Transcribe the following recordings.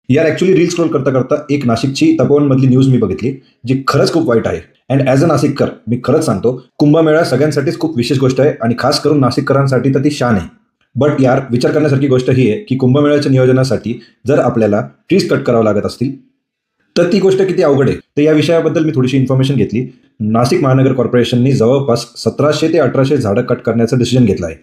यार actually reel scroll करता करता एक नाशिकची तपोवनमधली न्यूज मी बघितली, जी खरंच खूप वाईट आहे. अँड ॲज अ नाशिककर मी खरंच सांगतो, कुंभमेळा सगळ्यांसाठीच खूप विशेष गोष्ट आहे आणि खास करून नाशिककरांसाठी तर ती शान आहे. बट यार विचार करण्यासारखी गोष्ट ही आहे की कुंभमेळ्याच्या नियोजनासाठी जर आपल्याला ट्रीज कट करावं लागत असतील तर ती गोष्ट किती अवघड आहे. तर या विषयाबद्दल मी थोडीशी इन्फॉर्मेशन घेतली. नाशिक महानगर कॉर्पोरेशननी जवळपास 1700 ते 1800 झाडं कट करण्याचा डिसिजन घेतला आहे.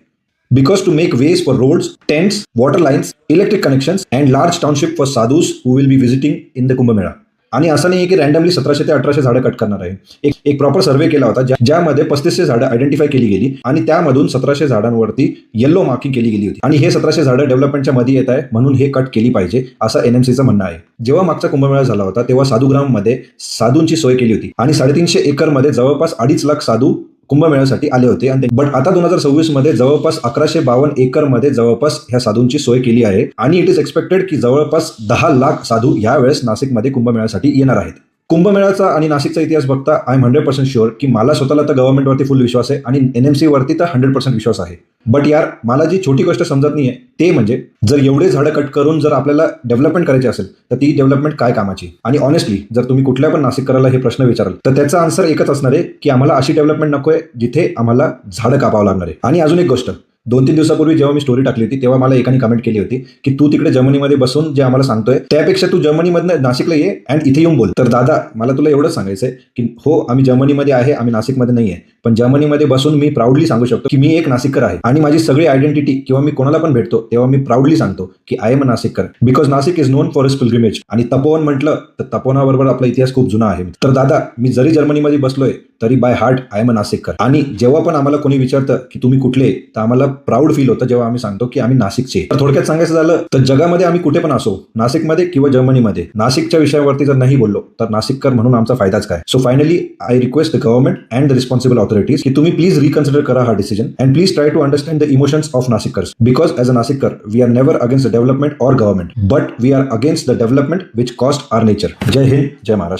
Because to make ways for roads, tents, water lines, electric connections, and large township for sadhus who will be visiting in the Kumbh Mela. आणि असं नाही की रँडमली 1700 ते 1800 झाडं कट करणार आहे. एक प्रॉपर सर्वे केला होता ज्यामध्ये 3500 झाडं आयडेंटिफाय केली गेली आणि त्यामधून 1700 झाडांवरती येलो मार्किंग केली गेली होती. आणि हे 1700 झाडं डेव्हलपमेंटच्या मध्ये येत आहे म्हणून हे कट केली पाहिजे असं NMCचं म्हणणं आहे. जेव्हा मागचा कुंभमेळा झाला होता तेव्हा साधुग्राममध्ये साधूंची सोय केली होती आणि 350 एकरमध्ये जवळपास 2.5 लाख साधू कुंभमेळ्यासाठी आले होते. आणि बट आता 2026 मध्ये जवळपास 1152 एकरमध्ये जवळपास ह्या साधूंची सोय केली आहे आणि इट इज एक्सपेक्टेड की जवळपास 10 लाख साधू यावेळेस नाशिकमध्ये कुंभमेळ्यासाठी येणार आहेत. कुंभमेळ्याचा आणि नाशिकचा इतिहास बघता आय एम 100% शुअर की मला स्वतःला तर गव्हर्नमेंटवरती फुल विश्वास आहे आणि NMC वरती तर 100% विश्वास आहे. बट यार मला जी छोटी गोष्ट समजत नाहीये ते म्हणजे जर एवढे झाडं कट करून जर आपल्याला डेव्हलपमेंट करायची असेल तर ती डेव्हलपमेंट काय कामाची. आणि ऑनेस्टली जर तुम्ही कुठल्या पण नाशिककराला हे प्रश्न विचाराल तर त्याचा आन्सर एकच असणार आहे की आम्हाला अशी डेव्हलपमेंट नको आहे जिथे आम्हाला झाडं कापावं लागणार आहे. आणि अजून एक गोष्ट, 2-3 दिवसापूर्वी जेव्हा मी स्टोरी टाकली होती तेव्हा मला एकाने कमेंट केली होती की तू तिकडे जर्मनीमध्ये बसून जे आम्हाला सांगतोय त्यापेक्षा तू जर्मनीमधनं नाशिकला ये अँड इथे येऊन बोल. तर दादा मला तुला एवढंच सांगायचंय की हो आम्ही जर्मनीमध्ये आहे, आम्ही नाशिकमध्ये नाही आहे, पण जर्मनीमध्ये बसून मी प्राऊडली सांगू शकतो की मी एक नाशिककर आहे आणि माझी सगळी आयडेंटिटी किंवा मी कोणाला पण भेटतो तेव्हा मी प्राऊडली सांगतो की आय एम अ नाशिककर because Nashik is non for his pilgrimage. आणि तपोवन म्हटलं तर तपोवनाबरोबर आपला इतिहास खूप जुना आहे. तर दादा मी जरी जर्मनीमध्ये बसलोय तरी by heart I am a नाशिककर. आणि जेव्हा पण आम्हाला कोणी विचारतं की तुम्ही कुठले तर आम्हाला प्राऊड फील होतं जेव्हा आम्ही सांगतो की आम्ही नाशिकचे. तर थोडक्यात सांगायचं झालं तर जगामध्ये आम्ही कुठे पण असो, नाशिकमध्ये किंवा जर्मनीमध्ये, नाशिकच्या विषयावरती जर नाही बोललो तर नाशिककर म्हणून आमचा फायदाच काय. So finally I request the government and the responsible authorities की तुम्ही प्लीज रिकन्सिडर करा हा decision and please try to understand the emotions of Nashikkars because as a Nashikkar we are never against the development or government but we are against the development which cost our nature. Jai Hind, Jai Maharashtra.